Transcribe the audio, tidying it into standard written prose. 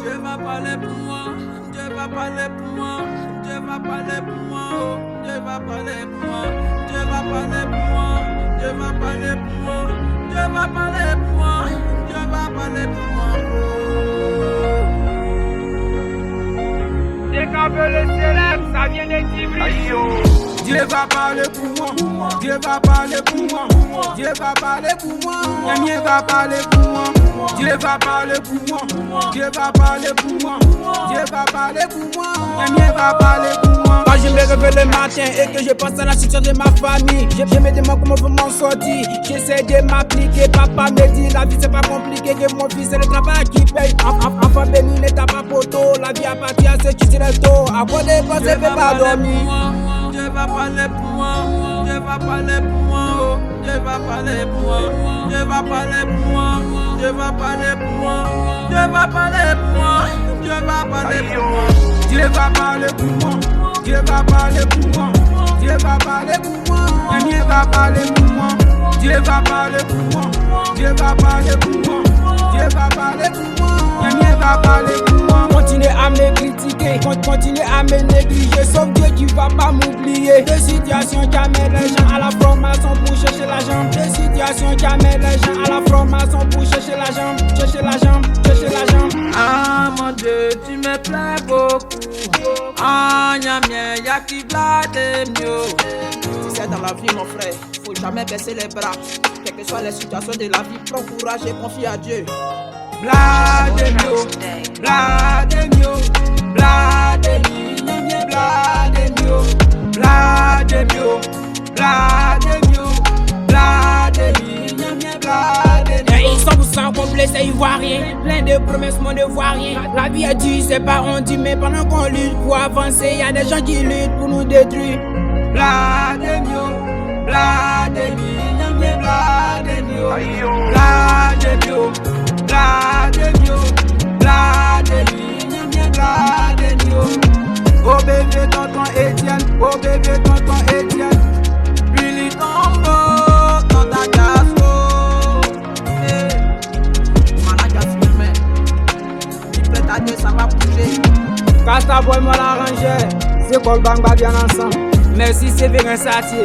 Dieu va parler pour moi, Dieu va parler pour moi, Dieu va parler pour moi, oh. Dieu va parler pour moi, Dieu va parler pour moi, Dieu va parler pour moi, Dieu va parler pour moi, Dieu va parler pour moi. Dès qu'on veut le célèbre, ça vient des Tibris. Dieu va parler pour moi, Dieu va parler pour moi, Dieu va parler pour moi, Dieu va parler pour moi, Dieu va parler pour moi, Dieu va parler pour moi, Dieu va parler pour moi, Dieu va parler pour moi. Quand je me réveille le matin et que je pense à la situation de ma famille, je me demande comment je vais m'en sortir. J'essaie de m'appliquer, papa me dit la vie c'est pas compliqué, que mon fils c'est le travail qui paye. Enfant béni n'état pas poteau, la vie appartient à ceux qui se lèvent tôt. À quoi des fois je peux pas dormir. Dieu va parler pour moi, Dieu va parler pour moi, oh. Dieu va parler pour moi, Dieu va parler pour moi, Dieu va parler pour moi, Dieu va parler pour moi, Dieu va parler pour moi, Dieu va parler pour moi, Dieu va parler pour moi, Dieu va parler pour moi, Dieu va parler pour moi, Dieu va parler pour moi, Dieu va parler pour moi, Dieu va parler pour moi, Dieu va parler pour moi. Continuez à me critiquer, continuez à me négliger, sauf Dieu qui va pas m'oublier. Des situations qui amènent les gens à la formation pour chercher l'argent. Des situations qui amènent les gens à la formation pour chercher l'argent, chercher l'argent, chercher l'argent. Ah mon Dieu, tu me plais beaucoup. Ah nyamien, y'a qui blade mieux. C'est dans la vie mon frère, faut jamais baisser les bras. Quelles que soient les situations de la vie, prends courage et confie à Dieu. Blademio, blademio, blademio, blademio, blademio, blademio, blademio, blademio. Ils sont 100% complets, c'est ivoirien. Plein de promesses, mon ivoirien. La vie est dure, c'est pas on dit, mais pendant qu'on lutte pour avancer, y a des gens qui luttent pour nous détruire. Blademio, blademio, blademio, blademio. Blademio, blademio, blademio. Oh bébé tonton Etienne, oh bébé tonton Etienne. Billy Tombo, dans ta casco. Manager filmé, il plaît à Dieu, ça va bouger. Casta boy, moi l'arranger, c'est Col Bang bien ensemble. Merci, c'est Vérin Satier.